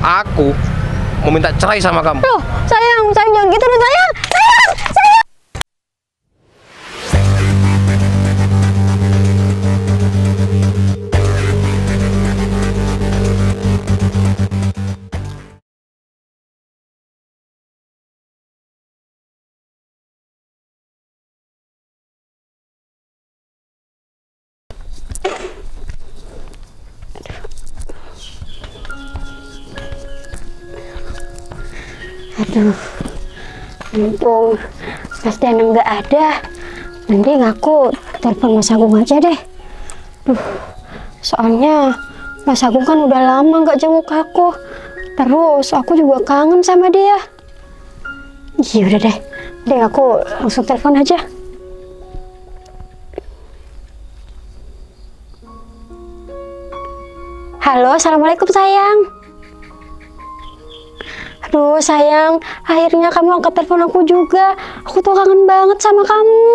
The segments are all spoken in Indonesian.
Aku mau minta cerai sama kamu. Loh, sayang jangan gitu dong, sayang. Aduh, mumpung Mas Danang nggak ada, mending aku telepon Mas Agung aja deh. Soalnya Mas Agung kan udah lama nggak jenguk aku, terus aku juga kangen sama dia. Iya udah deh, aku langsung telepon aja. Halo, assalamualaikum sayang. Aduh sayang, akhirnya kamu angkat telepon aku juga. Aku tuh kangen banget sama kamu.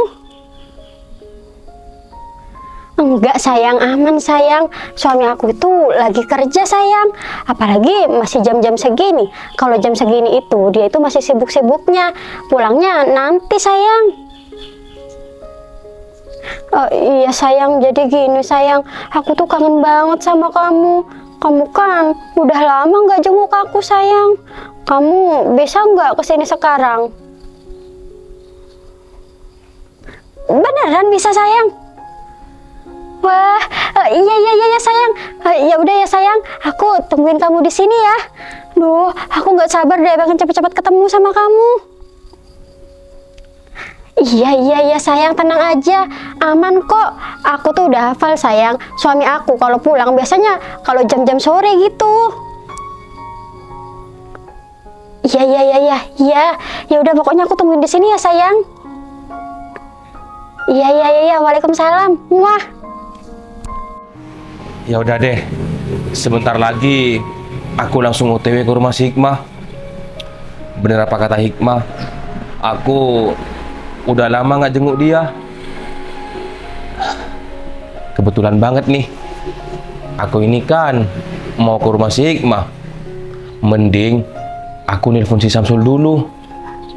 Enggak sayang, aman sayang. Suami aku itu lagi kerja sayang. Apalagi masih jam-jam segini. Kalau jam segini itu dia itu masih sibuk-sibuknya. Pulangnya nanti sayang. Oh, iya sayang, jadi gini sayang. Aku tuh kangen banget sama kamu. Kamu kan udah lama nggak jenguk aku sayang. Kamu bisa nggak kesini sekarang? Beneran bisa sayang? Wah, iya sayang. Ya udah ya sayang, aku tungguin kamu di sini ya. Duh, aku nggak sabar deh pengen cepet-cepet ketemu sama kamu. Iya sayang, tenang aja, aman kok. Aku tuh udah hafal sayang. Suami aku kalau pulang biasanya kalau jam-jam sore gitu. Iya. Ya udah pokoknya aku tungguin di sini ya sayang. Iya. Waalaikumsalam. Wah. Ya udah deh. Sebentar lagi aku langsung OTW ke rumah si Hikmah. Bener apa kata Hikmah? Aku udah lama nggak jenguk dia. Kebetulan banget nih. Aku ini kan mau ke rumah si Hikmah. Mending aku nelpon si Samsul dulu.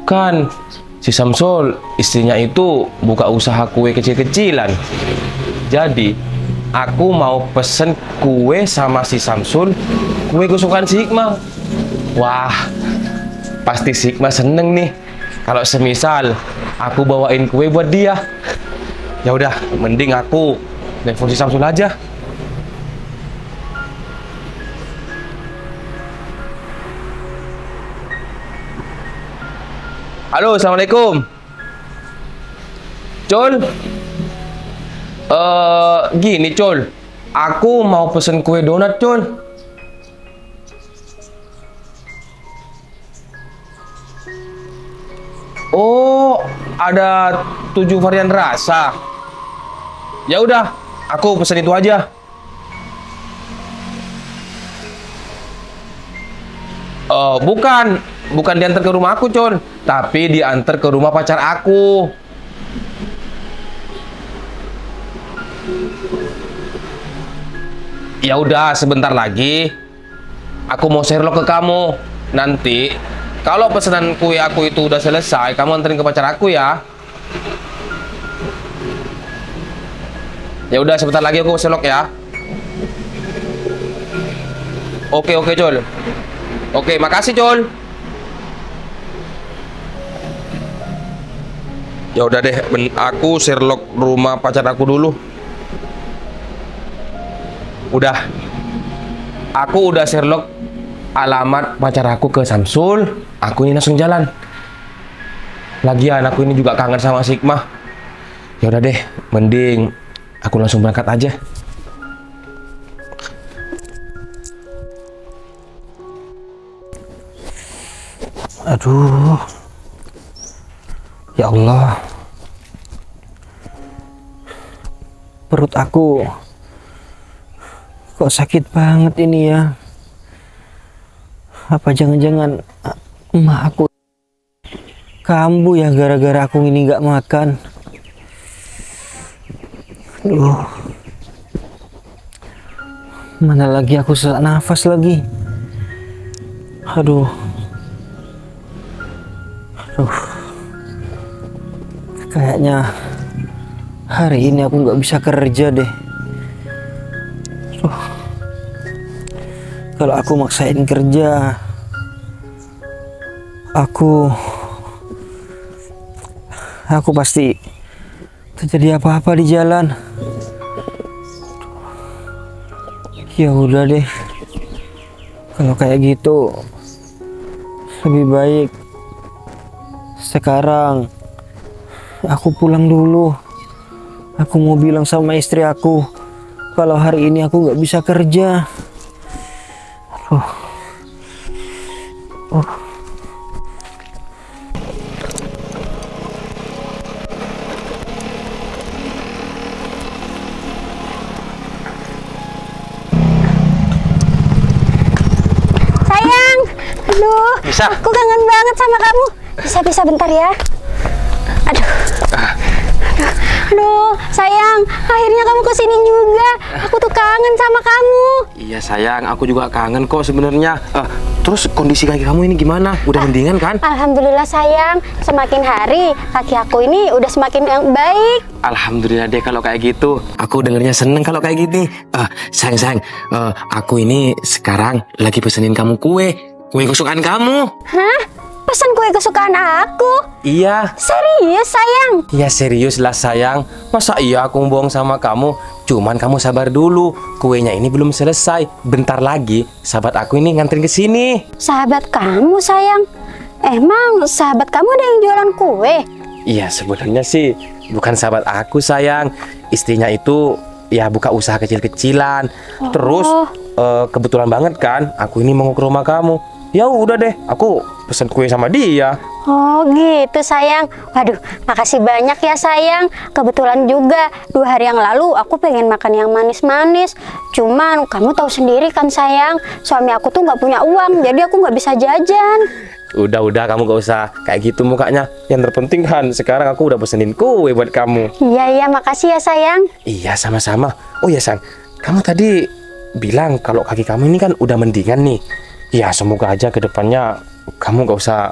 Kan si Samsul istrinya itu buka usaha kue kecil-kecilan. Jadi aku mau pesen kue sama si Samsul, kue kesukaan si Hikmah. Wah, pasti si Hikmah seneng nih kalau semisal aku bawain kue buat dia. Ya udah, mending aku nelpon si Samsul aja. Halo, assalamualaikum. Cul, gini Cul, aku mau pesen kue donat Cul. Oh, ada 7 varian rasa. Ya udah, aku pesen itu aja. Bukan diantar ke rumah aku, Con, tapi diantar ke rumah pacar aku. Ya udah, sebentar lagi aku mau Sherlock ke kamu. Nanti kalau pesanan kue aku itu udah selesai, kamu anterin ke pacar aku ya. Ya udah, sebentar lagi aku Sherlock ya. Oke, Col. Oke, makasih, Col. Ya udah deh, aku Sherlock rumah pacar aku dulu. Udah. Aku udah Sherlock alamat pacar aku ke Samsul. Aku ini langsung jalan. Lagian aku ini juga kangen sama Hikmah. Ya udah deh, mending aku langsung berangkat aja. Aduh, ya Allah, perut aku kok sakit banget ini ya. Apa jangan-jangan emak aku kambuh ya gara-gara aku ini nggak makan. Aduh, mana lagi aku sesak nafas lagi. Aduh. Kayaknya hari ini aku nggak bisa kerja deh. Kalau aku maksain kerja, aku pasti terjadi apa-apa di jalan. Ya udah deh. Kalau kayak gitu, lebih baik sekarang aku pulang dulu. Aku mau bilang sama istri aku kalau hari ini aku nggak bisa kerja. Sayang, aduh, Bisa? aku kangen banget sama kamu. Bisa bentar ya. Aduh, sayang, akhirnya kamu kesini juga. Aku tuh kangen sama kamu. Iya sayang, aku juga kangen kok sebenarnya. Terus kondisi kaki kamu ini gimana? Udah mendingan kan? Alhamdulillah sayang, semakin hari kaki aku ini udah semakin yang baik. Alhamdulillah deh kalau kayak gitu. Aku dengernya seneng kalau kayak gini. Sayang, aku ini sekarang lagi pesenin kamu kue kesukaan kamu. Hah? Pesan kue kesukaan aku? Iya. Serius sayang? Ya serius lah sayang. Masa iya aku bohong sama kamu? Cuman kamu sabar dulu. Kuenya ini belum selesai. Bentar lagi sahabat aku ini nganterin ke sini. Sahabat kamu sayang? Emang sahabat kamu ada yang jualan kue? Iya sebenarnya sih bukan sahabat aku sayang. Istrinya itu ya buka usaha kecil-kecilan. Terus kebetulan banget kan aku ini mau ke rumah kamu. Ya udah deh, aku pesen kue sama dia. Oh gitu sayang. Waduh, makasih banyak ya sayang. Kebetulan juga 2 hari yang lalu aku pengen makan yang manis-manis. Cuman kamu tahu sendiri kan sayang, suami aku tuh nggak punya uang, jadi aku nggak bisa jajan. Udah kamu gak usah kayak gitu mukanya. Yang terpenting kan sekarang aku udah pesenin kue buat kamu. Iya, makasih ya sayang. Iya sama-sama. Oh ya sayang, kamu tadi bilang kalau kaki kamu ini kan udah mendingan nih. Ya semoga aja kedepannya kamu gak usah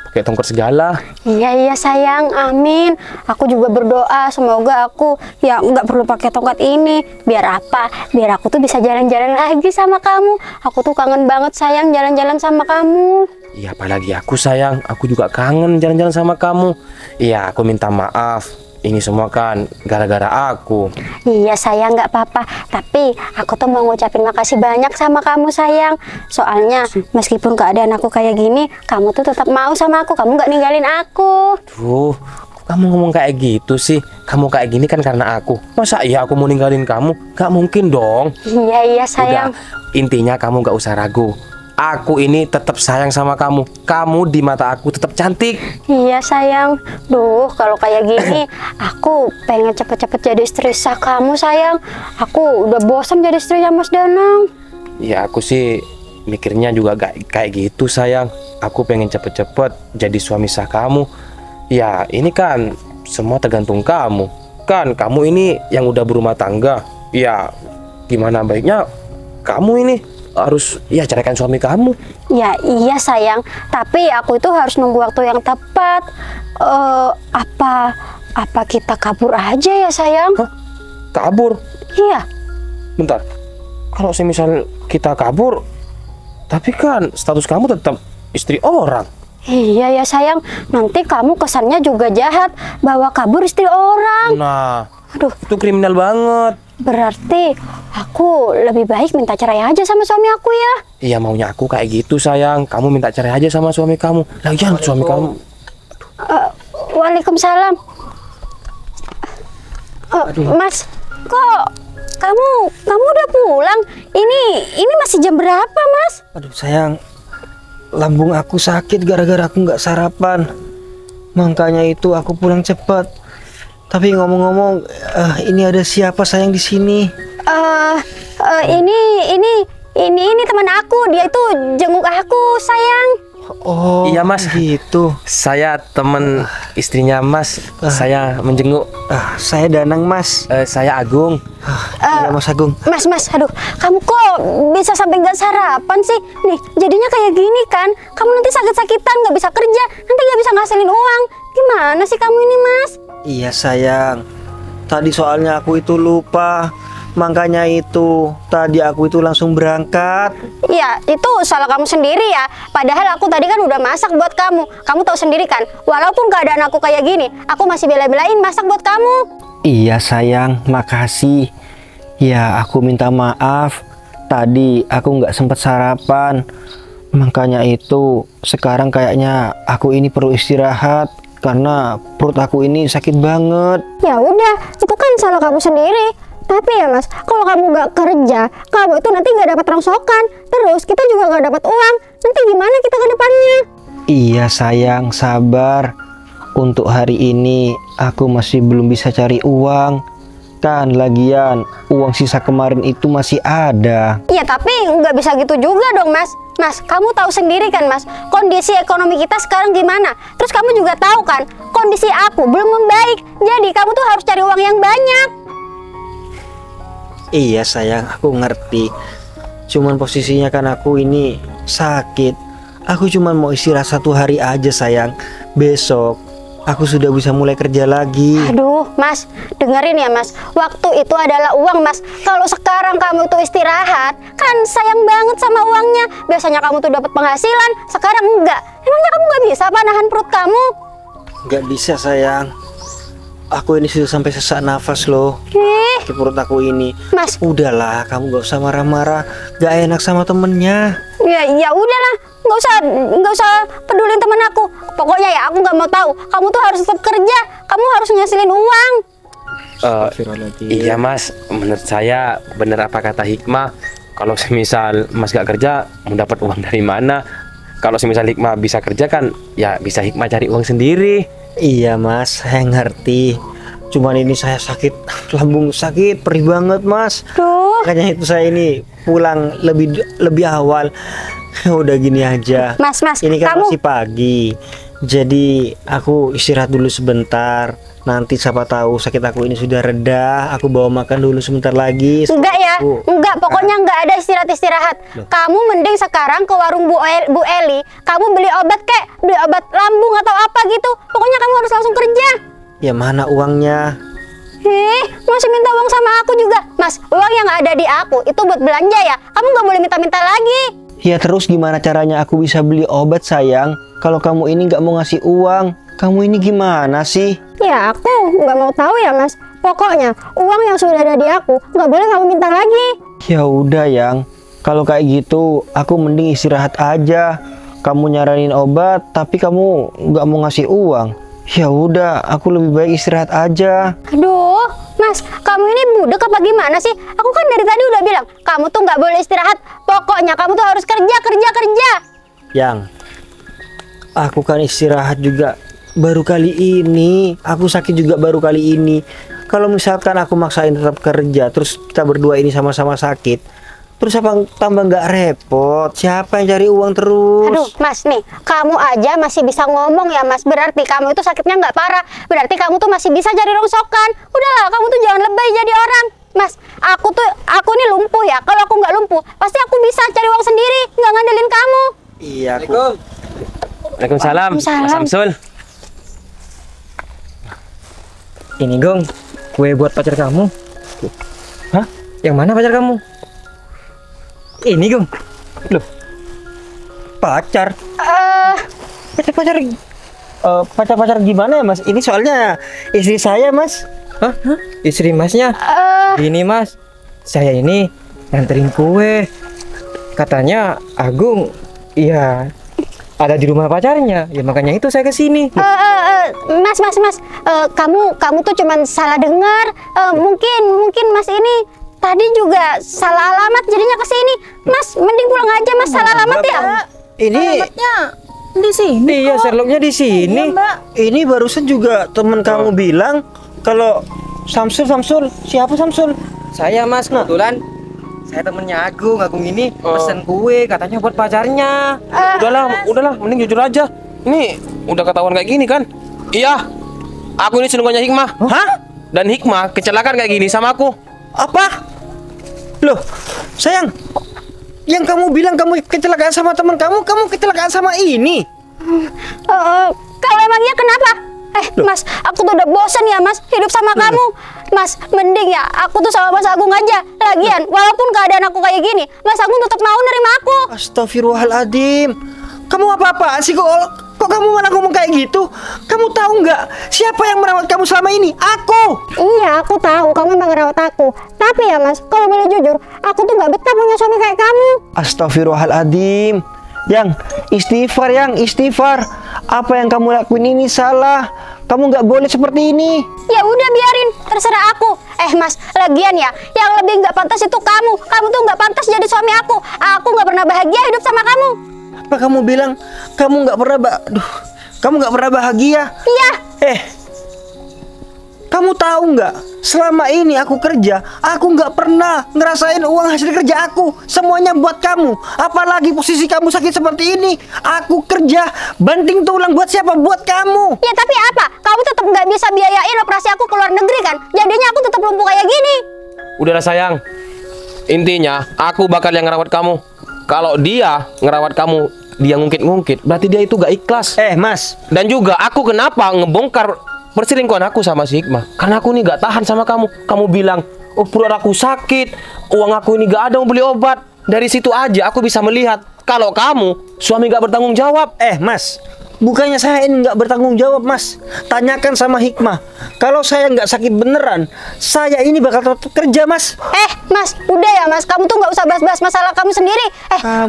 pakai tongkat segala. Iya sayang, amin. Aku juga berdoa semoga aku ya nggak perlu pakai tongkat ini. Biar apa? Biar aku tuh bisa jalan-jalan lagi sama kamu. Aku tuh kangen banget sayang jalan-jalan sama kamu. Iya apalagi aku sayang, aku juga kangen jalan-jalan sama kamu. Iya aku minta maaf. Ini semua kan gara-gara aku. Iya sayang, nggak apa-apa. Tapi aku tuh mau ngucapin makasih banyak sama kamu sayang. Soalnya meskipun keadaan aku kayak gini, kamu tuh tetap mau sama aku. Kamu nggak ninggalin aku. Duh, kok kamu ngomong kayak gitu sih? Kamu kayak gini kan karena aku. Masa iya aku mau ninggalin kamu? Gak mungkin dong. Iya sayang. Udah, intinya kamu gak usah ragu. Aku ini tetap sayang sama kamu. Kamu di mata aku tetap cantik. Iya sayang. Duh, kalau kayak gini aku pengen cepet-cepet jadi istri sah kamu sayang. Aku udah bosan jadi istrinya Mas Danang. Ya aku sih mikirnya juga gak kayak gitu sayang. Aku pengen cepet-cepet jadi suami sah kamu. Ya ini kan semua tergantung kamu. Kan kamu ini yang udah berumah tangga. Ya gimana baiknya kamu ini harus ya ceraikan suami kamu. Ya iya sayang, tapi aku itu harus nunggu waktu yang tepat. Apa kita kabur aja ya sayang? Hah? Kabur? Iya. Bentar, kalau semisal kita kabur, tapi kan status kamu tetap istri orang. Iya ya sayang, nanti kamu kesannya juga jahat bawa kabur istri orang. Nah, Aduh, itu kriminal banget. berarti aku lebih baik minta cerai aja sama suami aku ya. Iya maunya aku kayak gitu sayang. Kamu minta cerai aja sama suami kamu. Lagian suami kamu. Waalaikumsalam. Mas, kok kamu udah pulang? Ini masih jam berapa, Mas? Aduh sayang, lambung aku sakit gara-gara aku nggak sarapan. Makanya itu aku pulang cepat. Tapi ngomong-ngomong, ini ada siapa sayang di sini? Ini teman aku. Dia itu jenguk aku, sayang. Oh, Iya, Mas. Gitu. Saya teman istrinya Mas. Saya menjenguk. Saya Danang, Mas. Saya Agung. Iya, Mas Agung. Mas, aduh, kamu kok bisa sampai nggak sarapan sih? Nih, jadinya kayak gini kan? Kamu nanti sakit-sakitan, nggak bisa kerja, nanti nggak bisa ngasilin uang. Gimana sih kamu ini, Mas? Iya, sayang. Tadi soalnya aku itu lupa. Makanya itu, tadi aku itu langsung berangkat. Ya, itu salah kamu sendiri ya. Padahal aku tadi kan udah masak buat kamu. Kamu tahu sendiri kan, walaupun keadaan aku kayak gini, aku masih bela-belain masak buat kamu. Iya, sayang. Makasih. Ya, aku minta maaf. Tadi aku nggak sempat sarapan. Makanya itu, sekarang kayaknya aku ini perlu istirahat. Karena perut aku ini sakit banget. Ya udah, itu kan salah kamu sendiri. Tapi ya Mas, kalau kamu nggak kerja, kamu itu nanti nggak dapat rongsokan. Terus kita juga nggak dapat uang. Nanti gimana kita ke depannya? Iya, sayang, sabar. Untuk hari ini aku masih belum bisa cari uang. Kan lagian uang sisa kemarin itu masih ada. Iya, tapi nggak bisa gitu juga dong Mas. Mas, kamu tahu sendiri kan Mas, kondisi ekonomi kita sekarang gimana. Terus kamu juga tahu kan, kondisi aku belum membaik. Jadi kamu tuh harus cari uang yang banyak. Iya, sayang, aku ngerti. Cuman posisinya kan aku ini sakit. Aku cuman mau istirahat 1 hari aja, sayang. Besok aku sudah bisa mulai kerja lagi. Aduh, Mas, dengerin ya Mas. Waktu itu adalah uang Mas. Kalau sekarang kamu tuh istirahat, kan sayang banget sama uangnya. Biasanya kamu tuh dapat penghasilan, sekarang enggak. Emangnya kamu nggak bisa apa nahan perut kamu? Gak bisa, sayang. Aku ini sudah sampai sesak nafas loh. Di perut aku ini. Mas, Udahlah, kamu gak usah marah-marah. Gak enak sama temennya. ya udahlah, nggak usah pedulin teman aku. Pokoknya ya aku nggak mau tahu. Kamu tuh harus tetap kerja. Kamu harus ngasilin uang. Iya Mas, menurut saya benar apa kata Hikmah. Kalau semisal Mas gak kerja, mau dapat uang dari mana? Kalau semisal Hikmah bisa kerja kan, ya bisa Hikmah cari uang sendiri. Iya, Mas, saya ngerti. Cuman ini saya sakit, lambung sakit, perih banget, Mas. Duh. Makanya itu saya ini pulang lebih awal. Udah gini aja. Mas, Ini kan kamu masih pagi. Jadi aku istirahat dulu sebentar. Nanti siapa tahu sakit aku ini sudah reda. Aku bawa makan dulu sebentar lagi. enggak ya, Aku- enggak. Pokoknya enggak ada istirahat. Kamu mending sekarang ke warung Bu Eli. Kamu beli obat beli obat lambung atau apa gitu. Pokoknya kamu harus langsung kerja. Ya, mana uangnya? Masih minta uang sama aku juga. Mas, uang yang ada di aku itu buat belanja ya. Kamu nggak boleh minta-minta lagi. Ya, terus gimana caranya aku bisa beli obat, sayang? Kalau kamu ini nggak mau ngasih uang, kamu ini gimana sih? Ya, aku nggak mau tahu ya, Mas. Pokoknya uang yang sudah ada di aku nggak boleh kamu minta lagi. Ya udah, Yang. Kalau kayak gitu, aku mending istirahat aja. Kamu nyaranin obat, tapi kamu nggak mau ngasih uang. Ya udah, aku lebih baik istirahat aja. Aduh, Mas, kamu ini budek apa gimana sih? Aku kan dari tadi udah bilang, kamu tuh nggak boleh istirahat. Pokoknya kamu tuh harus kerja. Yang, aku kan istirahat juga baru kali ini. Aku sakit juga baru kali ini. Kalau misalkan aku maksain tetap kerja, terus kita berdua ini sama-sama sakit, terus apa tambah nggak repot? Siapa yang cari uang terus? Aduh, Mas, nih, kamu aja masih bisa ngomong ya, Mas. Berarti kamu itu sakitnya nggak parah. Berarti kamu tuh masih bisa cari rongsokan. Udahlah, kamu tuh jangan lebay jadi orang. Mas, aku nih lumpuh ya. Kalau aku nggak lumpuh, pasti aku bisa cari uang sendiri, nggak ngandelin kamu. Iya, aku. Waalaikumsalam, Mas Waalaikumsalam. Samsul. Ini Gong, kue buat pacar kamu. Hah? Yang mana pacar kamu? Ini Gong. Loh. Pacar? Pacar gimana ya, Mas? Ini soalnya istri saya, Mas. Hah? Istri masnya? Ini Mas, saya ini nganterin kue. Katanya Agung, iya, ada di rumah pacarnya. Ya makanya itu saya kesini. Mas, kamu tuh cuman salah dengar. Mungkin Mas ini tadi juga salah alamat jadinya kesini. Mas, mending pulang aja, Mas. Salah alamat ya. Ini Di sini Iya, Sherlocknya di sini. ini barusan juga teman kamu bilang kalau Samsul, siapa Samsul? Saya Mas, kebetulan Saya temennya Agung. Agung ini pesen kue, katanya buat pacarnya. Udahlah, mending jujur aja. Ini udah ketahuan kayak gini kan? Iya, aku ini selingkuhannya Hikmah. Hah? Dan Hikmah kecelakaan kayak gini sama aku. Apa? Loh, sayang, yang kamu bilang kamu kecelakaan sama teman kamu kecelakaan sama ini. Kalau emang iya kenapa? Mas, aku tuh udah bosen ya Mas hidup sama kamu. Mas, mending ya aku tuh sama Mas Agung aja. Lagian, walaupun keadaan aku kayak gini, Mas Agung tetap mau nerima aku. Astagfirullahaladzim. Kamu apa-apaan sih kok kamu malah ngomong kayak gitu? Kamu tahu nggak siapa yang merawat kamu selama ini? Aku. Iya, aku tahu kamu emang ngerawat aku. Tapi ya Mas, kalau boleh jujur, aku tuh nggak betah punya suami kayak kamu. Astagfirullahaladzim. Yang istighfar. Apa yang kamu lakuin ini salah. Kamu nggak boleh seperti ini. Ya udah biarin, terserah aku. Mas, lagian ya, yang lebih nggak pantas itu kamu. Kamu tuh nggak pantas jadi suami aku. Aku nggak pernah bahagia hidup sama kamu. Apa kamu bilang kamu nggak pernah bahagia? Iya. Kamu tahu nggak? Selama ini aku kerja, aku nggak pernah ngerasain uang hasil kerja aku. Semuanya buat kamu. Apalagi posisi kamu sakit seperti ini, aku kerja banting tulang buat siapa? Buat kamu. Ya tapi apa? Kamu tetap nggak bisa biayain operasi aku ke luar negeri kan? Jadinya aku tetap lumpuh kayak gini. Udahlah sayang. Intinya aku bakal yang ngerawat kamu. Kalau dia ngerawat kamu, dia ngungkit-ngungkit, berarti dia itu gak ikhlas. Mas. Dan juga aku kenapa ngebongkar perselingkuhan aku sama si Hikmah? Karena aku ini gak tahan sama kamu. Kamu bilang, perut aku sakit, uang aku ini gak ada mau beli obat. Dari situ aja aku bisa melihat kalau kamu suami gak bertanggung jawab. Mas, bukannya saya ini nggak bertanggung jawab, Mas. Tanyakan sama Hikmah. Kalau saya nggak sakit beneran, saya ini bakal tetap kerja, Mas. Mas, udah ya Mas. Kamu tuh nggak usah bahas-bahas masalah kamu sendiri.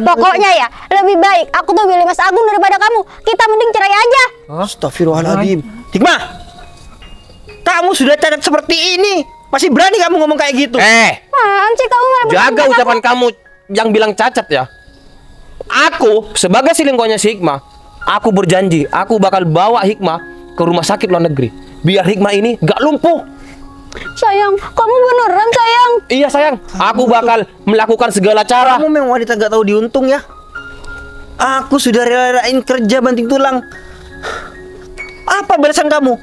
Pokoknya ya, lebih baik aku tuh pilih Mas Agung daripada kamu. Kita mending cerai aja. Astagfirullahaladzim. Hikmah, kamu sudah cacat seperti ini, masih berani kamu ngomong kayak gitu? Apaan sih kamu malah Jaga ucapan kamu yang bilang cacat ya. Aku sebagai selingkuhannya si Hikmah, aku berjanji aku bakal bawa Hikmah ke rumah sakit luar negeri, biar Hikmah ini gak lumpuh. Sayang, kamu beneran sayang? Iya sayang, aku bakal melakukan segala cara. Kamu memang wanita gak tahu diuntung ya. Aku sudah rela-relain kerja banting tulang. Apa balasan kamu?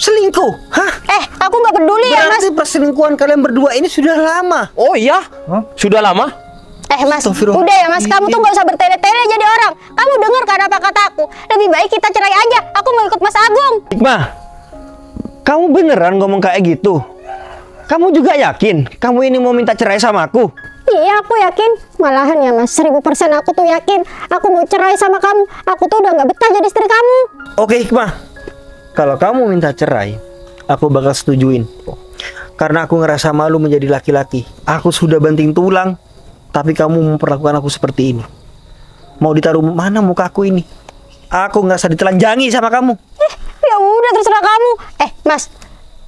Selingkuh? Hah? Aku nggak peduli ya Mas. Berarti perselingkuhan kalian berdua ini sudah lama. Oh iya? Sudah lama? Mas, udah ya Mas, kamu tuh nggak usah bertele-tele jadi orang. Kamu dengar kan apa kataku? Lebih baik kita cerai aja. Aku mau ikut Mas Agung. Hikmah, kamu beneran ngomong kayak gitu? Kamu juga yakin kamu ini mau minta cerai sama aku? Iya, aku yakin. Malahan ya Mas, 1000% aku tuh yakin. Aku mau cerai sama kamu. Aku tuh udah nggak betah jadi istri kamu. Oke Hikmah, kalau kamu minta cerai, aku bakal setujuin. Karena aku ngerasa malu menjadi laki-laki. Aku sudah banting tulang, tapi kamu memperlakukan aku seperti ini. Mau ditaruh mana muka aku ini? Aku nggak usah ditelanjangi sama kamu. Ya udah terserah kamu.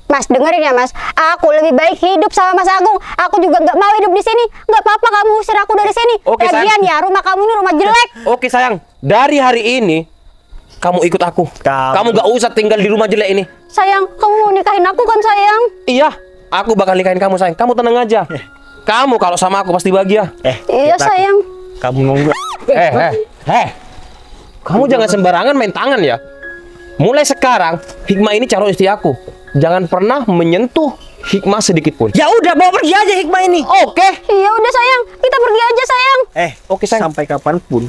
Mas dengerin ya Mas. Aku lebih baik hidup sama Mas Agung. Aku juga nggak mau hidup di sini. Nggak apa-apa kamu usir aku dari sini. Oke, lagian ya rumah kamu ini rumah jelek. Oke sayang, dari hari ini kamu ikut aku. Kamu gak usah tinggal di rumah jelek ini. Sayang, kamu mau nikahin aku kan sayang? Iya, aku bakal nikahin kamu sayang. Kamu tenang aja. Kamu kalau sama aku pasti bahagia. Iya sayang. Kamu ngomong. Kamu jangan sembarangan main tangan ya. Mulai sekarang Hikmah ini calon istri aku. Jangan pernah menyentuh Hikmah sedikit pun. Ya udah, bawa pergi aja Hikmah ini. Oke. Iya udah sayang, kita pergi aja sayang. Oke sayang. Sampai kapanpun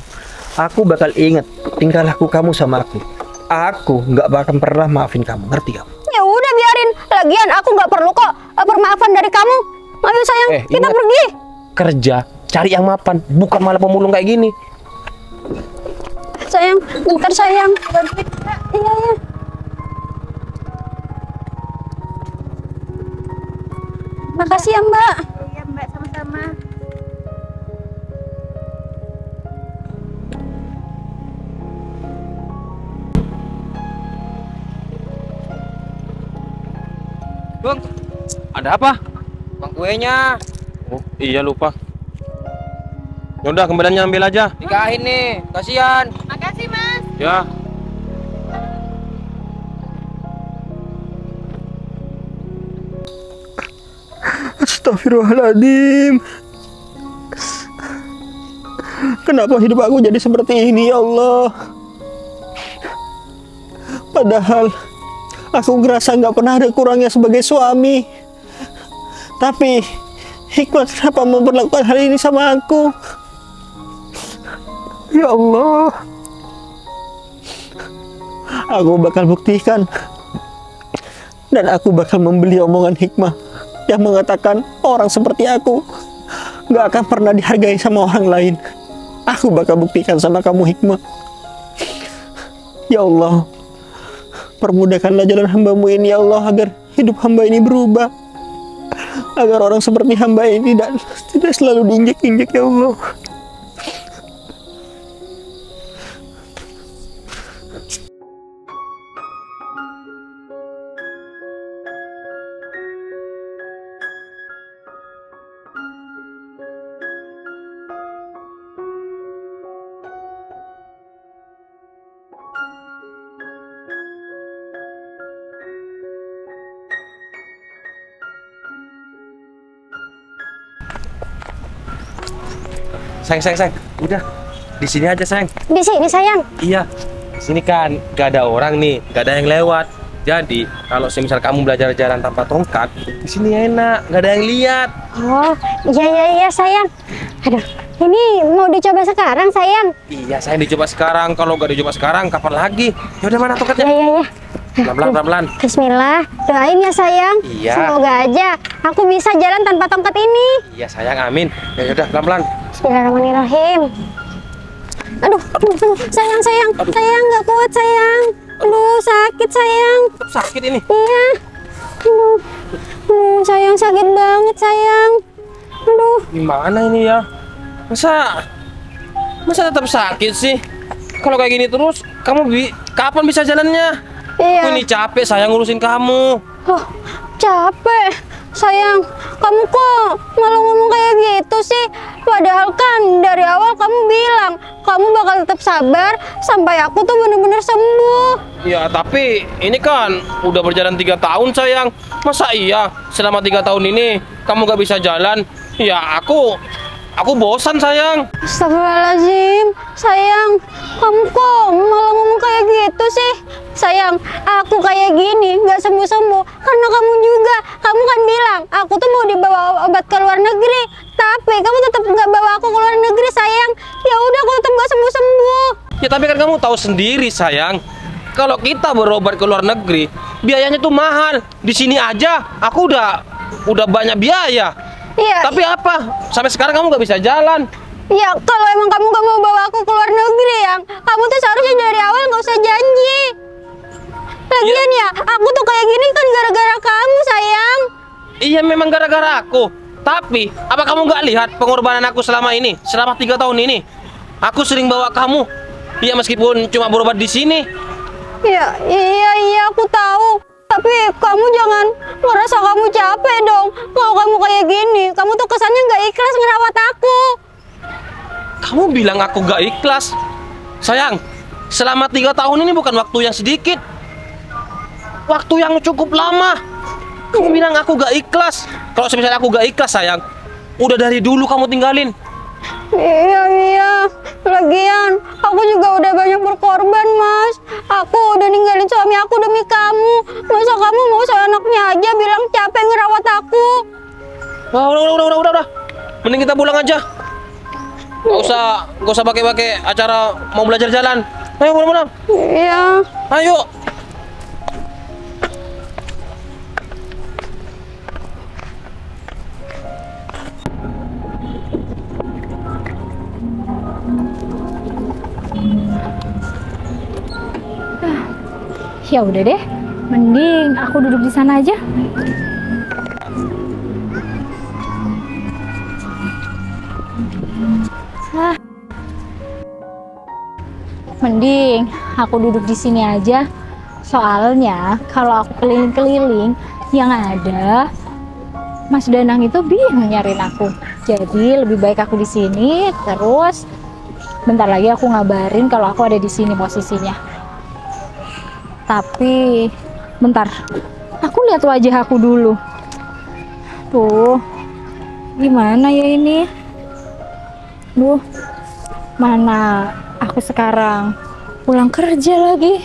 aku bakal ingat tingkah laku kamu sama aku. Aku nggak bakal pernah maafin kamu, ngerti kamu? Ya udah biarin. Lagian aku nggak perlu kok permaafan dari kamu. Ayo sayang, kita ingat, pergi. Kerja, cari yang mapan, bukan malah pemulung kayak gini. Sayang, bentar sayang. Iya ya. Makasih ya Mbak. Iya Mbak, sama-sama. Bang, Ada apa? bang kuenya Oh iya lupa. Yaudah kembaliannya ambil aja. nikahin nih, kasihan. Makasih Mas. Ya. Astagfirullahaladzim. Kenapa hidup aku jadi seperti ini, ya Allah? Padahal aku ngerasa nggak pernah ada kurangnya sebagai suami. Tapi Hikmah kenapa memperlakukan hal ini sama aku? Ya Allah, aku bakal buktikan. Dan aku bakal membeli omongan Hikmah yang mengatakan orang seperti aku nggak akan pernah dihargai sama orang lain. Aku bakal buktikan sama kamu, Hikmah. Ya Allah, permudahkanlah jalan hamba-Mu ini, ya Allah, agar hidup hamba ini berubah. Agar orang seperti hamba ini tidak selalu diinjek-injek, ya Allah. Sayang. Udah. Di sini aja, sayang. Di sini, sayang. Iya. Sini kan gak ada orang nih, gak ada yang lewat. Jadi, kalau semisal kamu belajar jalan tanpa tongkat, di sini enak, gak ada yang lihat. Oh, iya, sayang. Aduh, ini mau dicoba sekarang, sayang. Iya, sayang, dicoba sekarang. Kalau gak dicoba sekarang, kapan lagi? Ya udah, mana tongkatnya? Iya. Pelan-pelan. Bismillah, doain ya, sayang. Iya. Semoga aja aku bisa jalan tanpa tongkat ini. Iya, sayang, amin. Ya udah, pelan-pelan. Bismillahirrahmanirrahim. Aduh, sayang, nggak kuat, sayang. Aduh, sakit, sayang. Sakit ini. Iya. Aduh, sayang, sakit banget, sayang. Aduh. Gimana ini ya? Masa tetap sakit sih? Kalau kayak gini terus, kapan bisa jalannya? Iya. Aku ini capek, sayang, ngurusin kamu. Oh, capek. Sayang, kamu kok malah ngomong kayak gitu sih? Padahal kan dari awal kamu bilang kamu bakal tetap sabar sampai aku tuh bener-bener sembuh. Ya, tapi ini kan udah berjalan 3 tahun, sayang. Masa iya selama 3 tahun ini kamu gak bisa jalan? Ya, aku bosan, sayang. Astagfirullahaladzim, sayang, kamu kok malah ngomong kayak gitu sih? Sayang, aku kayak gini nggak sembuh-sembuh karena kamu juga. Kamu kan bilang aku tuh mau dibawa obat ke luar negeri, tapi kamu tetap nggak bawa aku ke luar negeri, sayang. Ya udah, aku tetap nggak sembuh-sembuh. Ya, tapi kan kamu tahu sendiri, sayang. Kalau kita berobat ke luar negeri, biayanya tuh mahal. Di sini aja aku udah banyak biaya. Iya. Tapi apa? Sampai sekarang kamu gak bisa jalan. Ya, kalau emang kamu gak mau bawa aku ke luar negeri, yang kamu tuh seharusnya dari awal nggak usah janji. Lagian ya, aku tuh kayak gini kan gara-gara kamu, sayang. Iya, memang gara-gara aku. Tapi, apa kamu gak lihat pengorbanan aku selama ini? Selama 3 tahun ini, aku sering bawa kamu. Iya, meskipun cuma berobat di sini. Iya, aku tahu. Tapi kamu jangan ngerasa kamu capek dong. Kalau kamu kayak gini, kamu tuh kesannya nggak ikhlas ngerawat aku. Kamu bilang aku gak ikhlas. Sayang, selama 3 tahun ini bukan waktu yang sedikit. Waktu yang cukup lama. Kamu bilang aku gak ikhlas. Kalau misalnya aku gak ikhlas, sayang, udah dari dulu kamu tinggalin. Iya. Lagian, aku juga udah banyak berkorban, Mas. Aku udah ninggalin suami aku demi kamu. Masa kamu mau seenaknya aja bilang capek ngerawat aku? Wah, udah. Mending kita pulang aja. Gak usah pakai acara mau belajar jalan. Ayo, pulang. Iya. Ayo. Ya udah deh, mending aku duduk di sana aja. Mending aku duduk di sini aja. Soalnya kalau aku keliling-keliling, yang ada Mas Danang itu bingung nyariin aku. Jadi lebih baik aku di sini. Terus bentar lagi aku ngabarin kalau aku ada di sini posisinya. Tapi bentar, aku lihat wajah aku dulu. Tuh, gimana ya ini? Duh, Mana aku sekarang pulang kerja lagi.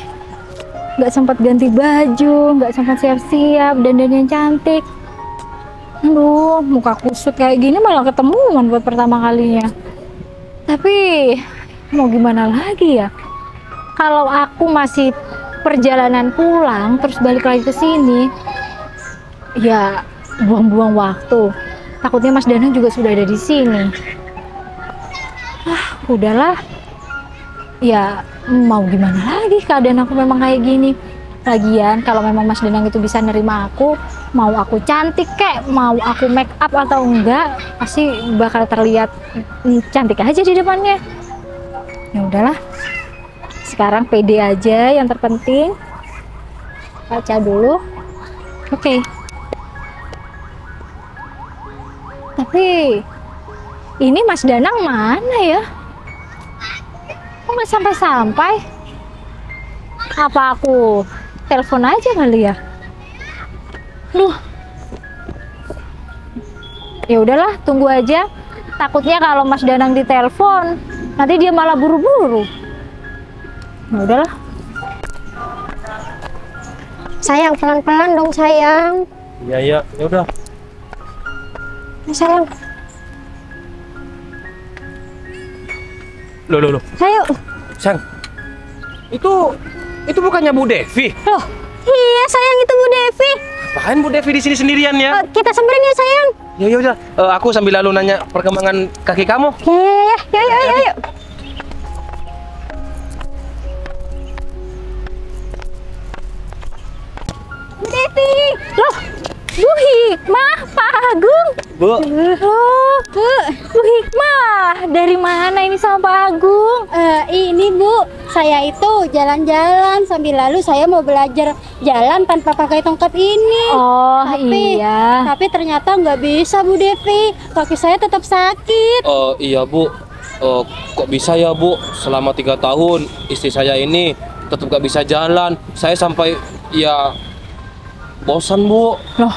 Nggak sempat ganti baju, nggak sempat siap-siap, dandan yang cantik. Aduh, muka kusut kayak gini malah ketemuan buat pertama kalinya. Tapi mau gimana lagi ya? Kalau aku masih perjalanan pulang terus balik lagi ke sini, ya buang-buang waktu. Takutnya Mas Danang juga sudah ada di sini. Udahlah. Ya mau gimana lagi, keadaan aku memang kayak gini. Lagian kalau memang Mas Danang itu bisa nerima aku, mau aku cantik kek, mau aku make up atau enggak, pasti bakal terlihat cantik aja di depannya. Ya udahlah, sekarang pede aja yang terpenting. Baca dulu. Oke. Tapi ini Mas Danang mana ya? Kok nggak sampai-sampai? Apa aku telepon aja kali ya? Duh. Ya udahlah, tunggu aja. Takutnya kalau Mas Danang ditelepon, nanti dia malah buru-buru. Ya udahlah. Sayang, pelan-pelan dong sayang. Iya, ya udah. Sayang, Loh. ayo. Sang. Itu bukannya Bu Devi? Loh, iya sayang, itu Bu Devi. Apaan Bu Devi di sini sendirian ya? Kita samperin ya sayang. Ya udah. Aku sambil lalu nanya perkembangan kaki kamu. Ya. Yuk. Bu Devi. Loh, Bu Hikmah, Pak Agung. Bu. Oh, Bu Hikmah, dari mana ini sama Pak Agung? Ini Bu, saya itu jalan-jalan sambil lalu saya mau belajar jalan tanpa pakai tongkat ini. Oh Tapi- iya. Tapi ternyata nggak bisa Bu Devi, kaki saya tetap sakit. Iya Bu, kok bisa ya Bu? Selama 3 tahun istri saya ini tetap gak bisa jalan. Saya sampai ya bosan Bu. Loh,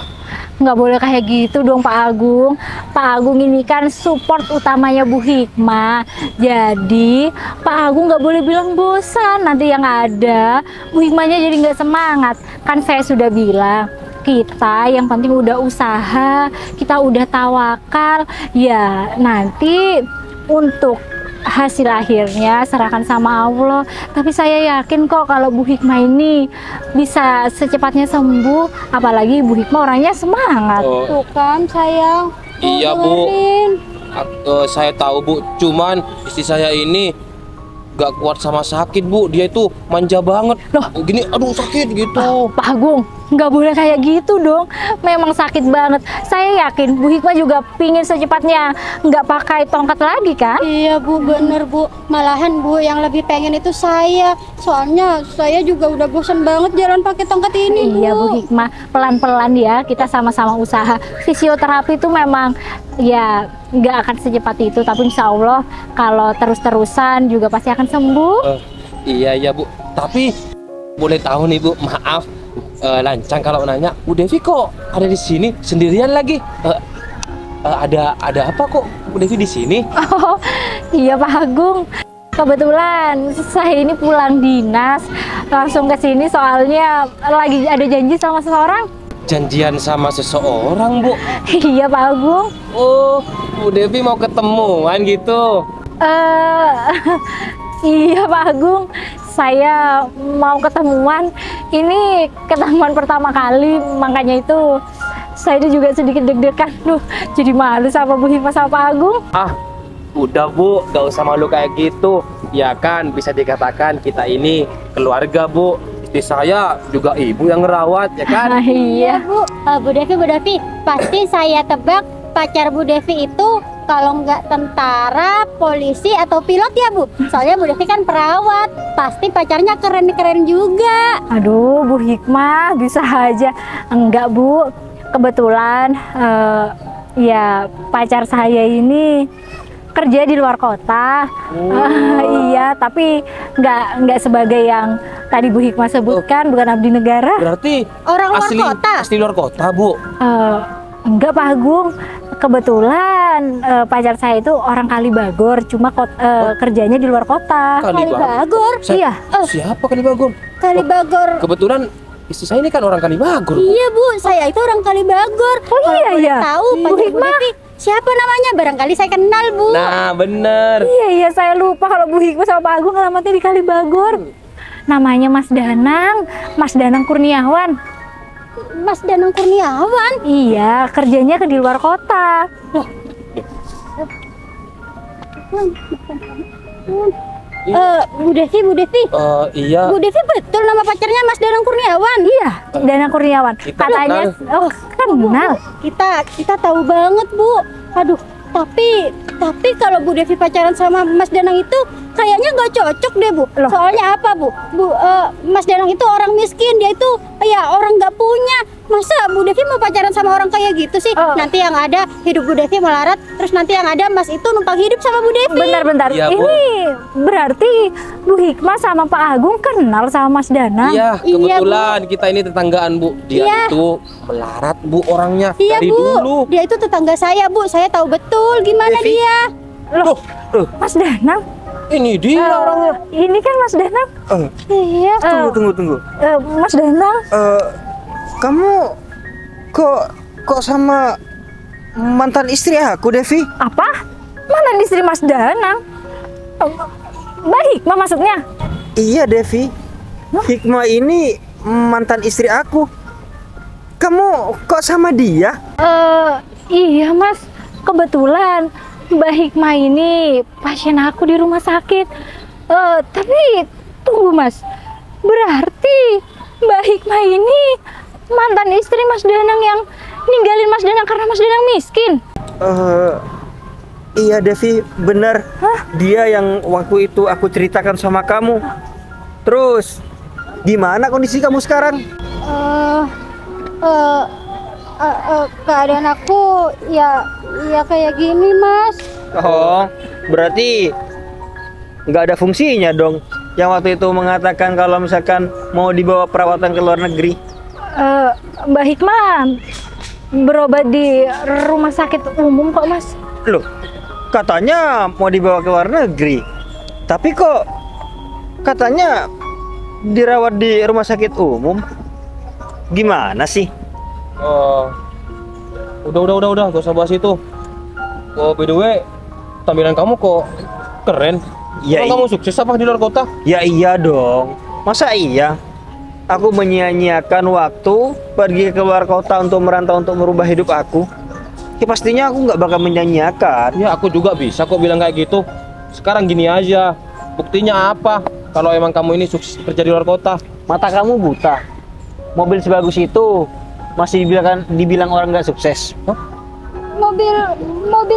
nggak boleh kayak gitu dong Pak Agung. Pak Agung ini kan support utamanya Bu Hikmah. Jadi Pak Agung nggak boleh bilang bosan. Nanti yang ada Bu Hikmahnya jadi nggak semangat. Kan saya sudah bilang, kita yang penting udah usaha, kita udah tawakal. Ya nanti untuk hasil akhirnya serahkan sama Allah. Tapi saya yakin kok kalau Bu Hikmah ini bisa secepatnya sembuh. Apalagi Bu Hikmah orangnya semangat. Tuh kan sayang. Tuh, Iya, Bu. dengerin. Saya tahu Bu, cuman istri saya ini gak kuat sama sakit Bu. Dia itu manja banget. Loh. Gini, aduh sakit gitu. Pak Agung, nggak boleh kayak gitu dong. Memang sakit banget. Saya yakin Bu Hikmah juga pingin secepatnya nggak pakai tongkat lagi kan? Iya Bu, bener Bu. Malahan Bu yang lebih pengen itu saya. Soalnya saya juga udah bosan banget jalan pakai tongkat ini Bu. Iya Bu Hikmah, pelan-pelan ya, kita sama-sama usaha. Fisioterapi itu memang ya nggak akan secepat itu, tapi insya Allah kalau terus-terusan juga pasti akan sembuh. Iya Bu. Tapi boleh tahu nih Bu, maaf lancang kalau nanya, Bu Devi kok ada di sini sendirian lagi? Ada apa kok Bu Devi di sini? Oh iya Pak Agung, kebetulan saya ini pulang dinas langsung ke sini soalnya lagi ada janji sama seseorang. Janjian sama seseorang Bu? Iya Pak Agung. Oh, Bu Devi mau ketemuan gitu? Iya Pak Agung, saya mau ketemuan. Ini ketemuan pertama kali, makanya itu saya juga sedikit deg-degan. Duh, jadi malu sama Bu Hikmah sama Pak Agung. Udah Bu, gak usah malu kayak gitu. Ya kan, bisa dikatakan kita ini keluarga Bu. Istri saya juga ibu yang ngerawat, ya kan? Iya. Bu, Bu Devi, pasti saya tebak pacar Bu Devi itu kalau nggak tentara, polisi, atau pilot ya Bu. Soalnya Bu Devi kan perawat, pasti pacarnya keren-keren juga. Aduh, Bu Hikmah, bisa aja. Enggak Bu, kebetulan ya pacar saya ini kerja di luar kota. Iya, tapi nggak sebagai yang tadi Bu Hikmah sebutkan, bukan abdi negara. Berarti Orang luar asli kota? asli luar kota Bu. Enggak Pak Agung, kebetulan pacar saya itu orang Kalibagor, cuma kerjanya di luar kota. Kalibagor? Iya. Siapa Kalibagor? Kalibagor. Kebetulan istri saya ini kan orang Kalibagor. Iya Bu, saya itu orang Kalibagor. Oh iya ya. Tahu Bu pacar Bu Hikmah. Devi siapa namanya? Barangkali saya kenal Bu. Nah bener. Iya, saya lupa kalau Bu Hikmah sama Pak Agung alamatnya di Kalibagor. Namanya Mas Danang Kurniawan. Mas Danang Kurniawan. Iya, kerjanya di luar kota. Bu Devi. Iya. Bu Devi betul nama pacarnya Mas Danang Kurniawan. Iya, Danang Kurniawan. Kita Katanya, kenal. kenal. Kita tahu banget Bu. Aduh, tapi kalau Bu Devi pacaran sama Mas Danang itu kayaknya nggak cocok deh Bu. Loh. Soalnya apa Bu? Mas Danang itu orang miskin, dia itu ya orang nggak punya. Masa Bu Devi mau pacaran sama orang kayak gitu sih? Nanti yang ada hidup Bu Devi melarat, terus nanti yang ada Mas itu numpang hidup sama Bu Devi. Bentar. Iya, Bu. Ini berarti Bu Hikmah sama Pak Agung kenal sama Mas Danang. Iya, Iya, kebetulan kita ini tetanggaan Bu. Dia Iya. itu melarat Bu orangnya Iya dari Bu, dulu. dia itu tetangga saya Bu. Saya tahu betul gimana Devi. dia. Loh, Mas Danang? Ini dia orangnya. Ini kan Mas Danang. Iya. Tunggu. Mas Danang. Kamu kok sama mantan istri aku, Devi? Apa? Mantan istri Mas Danang? Mbak Hikmah maksudnya? Iya, Devi. Hikmah ini mantan istri aku. Kamu kok sama dia? Iya Mas. Kebetulan Mbak Hikmah ini pasien aku di rumah sakit. Tapi tunggu Mas. Berarti Mbak Hikmah ini mantan istri Mas Danang yang ninggalin Mas Danang karena Mas Danang miskin. Iya, Devi, benar. Dia yang waktu itu aku ceritakan sama kamu. Terus, gimana kondisi kamu sekarang? Keadaan aku ya kayak gini Mas. Oh, berarti nggak ada fungsinya dong. Yang waktu itu mengatakan kalau misalkan mau dibawa perawatan ke luar negeri. Mbak Hikmah berobat di rumah sakit umum kok Mas. Loh, katanya mau dibawa ke luar negeri. Tapi kok katanya dirawat di rumah sakit umum. Gimana sih? Udah, gak usah bahas itu. Oh, by the way, tampilan kamu kok keren. Ya, Kamu sukses apa di luar kota? Ya iya dong. Masa iya? Aku menyia-nyiakan waktu pergi ke luar kota untuk merantau untuk merubah hidup aku. Ya pastinya aku nggak bakal menyanyiakan. Ya, aku juga bisa kok bilang kayak gitu. Sekarang gini aja. Buktinya apa? Kalau emang kamu ini sukses kerja di luar kota. Mata kamu buta. Mobil sebagus itu masih dibilang orang nggak sukses. Mobil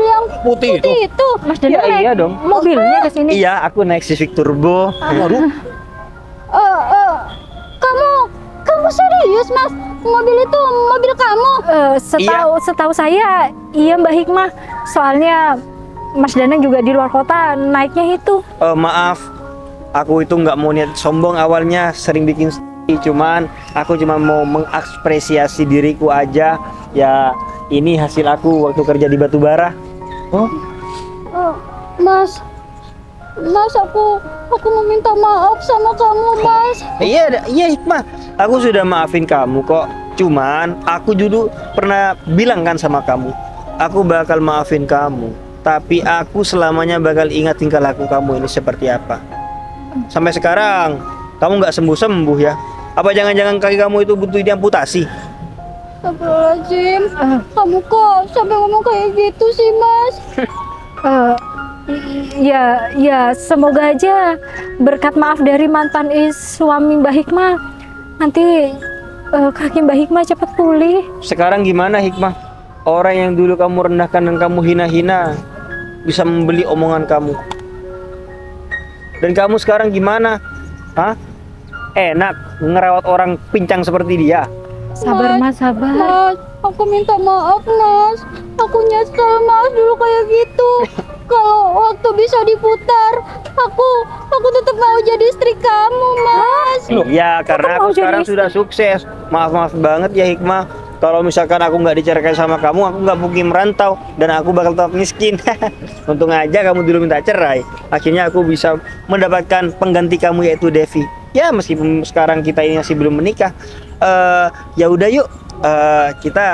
yang Putih itu. Mas Danang Ya, naik iya dong. mobilnya ke sini. Iya, aku naik Civic Turbo. Waduh. Kamu serius Mas? Mobil itu mobil kamu? Setahu saya iya Mbak Hikmah. Soalnya Mas Danang juga di luar kota naiknya itu. Maaf, aku itu nggak mau niat sombong awalnya, sering bikin cuman aku cuma mau mengapresiasi diriku aja. Ya, ini hasil aku waktu kerja di batubara. Mas, aku mau minta maaf sama kamu Mas. Iya Hikmah, aku sudah maafin kamu kok. Cuman aku dulu pernah bilang kan sama kamu, aku bakal maafin kamu, tapi aku selamanya bakal ingat tingkah laku kamu ini seperti apa. Sampai sekarang kamu nggak sembuh-sembuh ya? Apa jangan-jangan kaki kamu itu butuh diamputasi? Astagfirullahaladzim, kamu kok sampai ngomong kayak gitu sih Mas? Ya semoga aja berkat maaf dari mantan suami Mbak Hikmah nanti kaki Mbak Hikmah cepat pulih. Sekarang gimana Hikmah? Orang yang dulu kamu rendahkan dan kamu hina-hina bisa membeli omongan kamu. Dan kamu sekarang gimana? Hah? Enak ngerawat orang pincang seperti dia? Sabar Mas, sabar. Mas, aku minta maaf Mas. Aku nyesel Mas dulu kayak gitu. Kalau waktu bisa diputar, aku tetap mau jadi istri kamu Mas. Iya, karena mau aku jadi sekarang istri? sudah sukses. Maaf banget ya Hikmah. Kalau misalkan aku nggak diceraikan sama kamu, aku nggak mungkin merantau dan aku bakal tetap miskin. Untung aja kamu dulu minta cerai. Akhirnya aku bisa mendapatkan pengganti kamu yaitu Devi. Ya meskipun sekarang kita ini masih belum menikah. Ya udah yuk, kita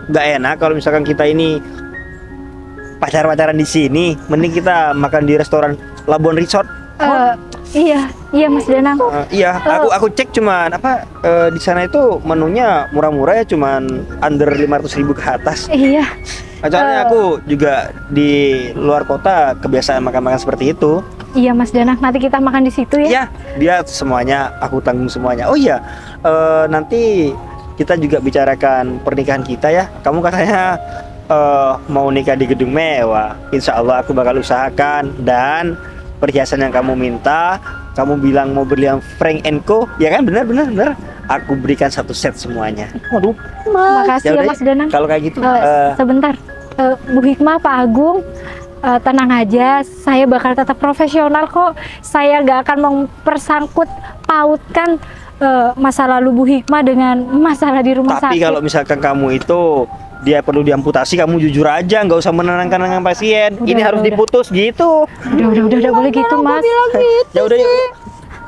nggak enak kalau misalkan kita ini pacaran di sini. Mending kita makan di restoran Labuan Resort. Iya Mas Danang. Iya, aku cek cuman di sana itu menunya murah-murah ya, cuman under 500.000 ke atas. Iya. Soalnya aku juga di luar kota kebiasaan makan-makan seperti itu. Iya Mas Danang, nanti kita makan di situ ya. Iya, dia semuanya aku tanggung semuanya. Oh iya, nanti kita juga bicarakan pernikahan kita ya. Kamu katanya mau nikah di gedung mewah. Insya Allah aku bakal usahakan, dan perhiasan yang kamu minta, kamu bilang mau beli yang Frank & Co, ya kan? Benar. Aku berikan satu set semuanya. Waduh. Makasih ya Mas Danang. Kalau kayak gitu. Sebentar, Bu Hikmah, Pak Agung, tenang aja, saya bakal tetap profesional kok. Saya gak akan mempersangkut pautkan masa lalu Bu Hikmah dengan masalah di rumah sakit. Tapi kalau misalkan kamu itu dia perlu diamputasi, kamu jujur aja, nggak usah menenangkan pasien. Ini harus diputus gitu. Udah boleh gitu Mas. Bilang gitu Ya udah yuk.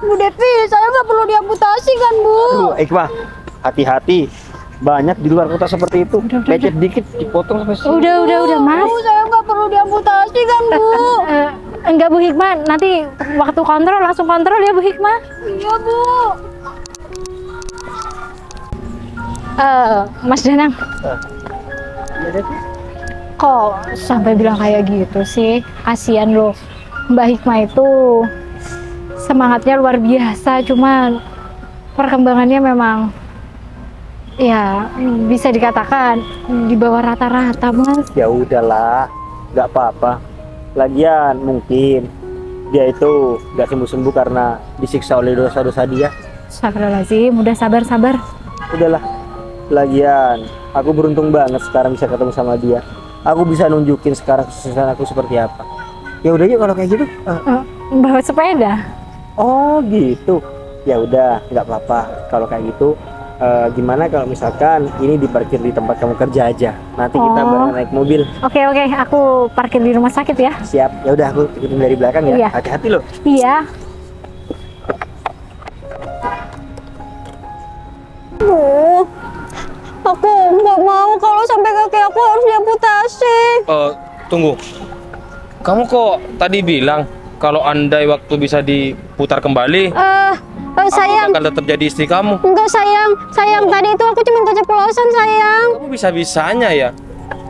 Bu Devi, saya nggak perlu diamputasi kan Bu? Aduh, Iqbal, hati-hati. Banyak di luar kota seperti itu. Lecet dikit dipotong sampai sini. Udah Mas. Bu, saya nggak perlu diamputasi kan Bu? Enggak Bu Hikmah, nanti waktu kontrol langsung kontrol ya Bu Hikmah. Iya Bu. Mas Danang. Kok sampai bilang kayak gitu sih? Kasian loh. Mbak Hikmah itu semangatnya luar biasa, cuman perkembangannya memang ya bisa dikatakan di bawah rata-rata Mas. Ya udahlah, nggak apa-apa. Lagian mungkin dia itu nggak sembuh-sembuh karena disiksa oleh dosa-dosa dia. Astagfirullahaladzim, udah sabar. Udahlah. Lagian aku beruntung banget sekarang bisa ketemu sama dia. Aku bisa nunjukin sekarang kesuksesan aku seperti apa. Ya udah yuk kalau kayak gitu. Bawa sepeda. Oh gitu. Ya udah, nggak apa-apa kalau kayak gitu. Gimana kalau misalkan ini diparkir di tempat kamu kerja aja. Nanti kita bareng naik mobil. Oke, aku parkir di rumah sakit ya. Siap. Ya udah, aku ikutin dari belakang ya. Iya. Hati-hati loh. Iya. Aku nggak mau kalau sampai kaki aku harus diamputasi. Tunggu. Kamu kok tadi bilang kalau andai waktu bisa diputar kembali, Sayang. aku bakal tetap jadi istri kamu. Enggak sayang tadi itu aku cuma keceplosan sayang. Kamu bisa-bisanya ya.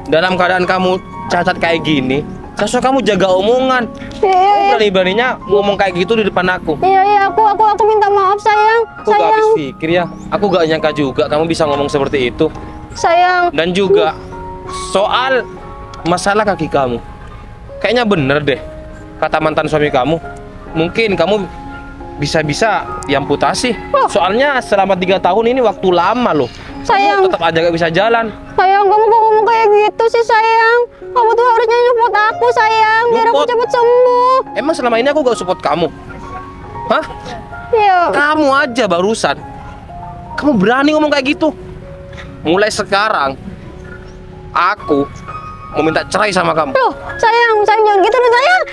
Dalam keadaan kamu cacat kayak gini, seharusnya kamu jaga omongan. Kamu berani-beraninya ngomong kayak gitu di depan aku. Iya aku minta maaf sayang. Aku gak habis pikir ya. Aku gak nyangka juga kamu bisa ngomong seperti itu. Sayang. Dan juga soal masalah kaki kamu, kayaknya bener deh kata mantan suami kamu. Mungkin kamu bisa-bisa diamputasi. Soalnya selama 3 tahun ini waktu lama loh. Sayang. Kamu tetap aja gak bisa jalan. Sayang, kamu kok ngomong kayak gitu sih sayang? Kamu tuh harusnya support aku sayang, biar aku Support? cepet sembuh. Emang selama ini aku gak support kamu? Hah? Iya. Kamu aja barusan. Kamu berani ngomong kayak gitu? Mulai sekarang aku mau minta cerai sama kamu. Loh, sayang jangan gitu dong sayang.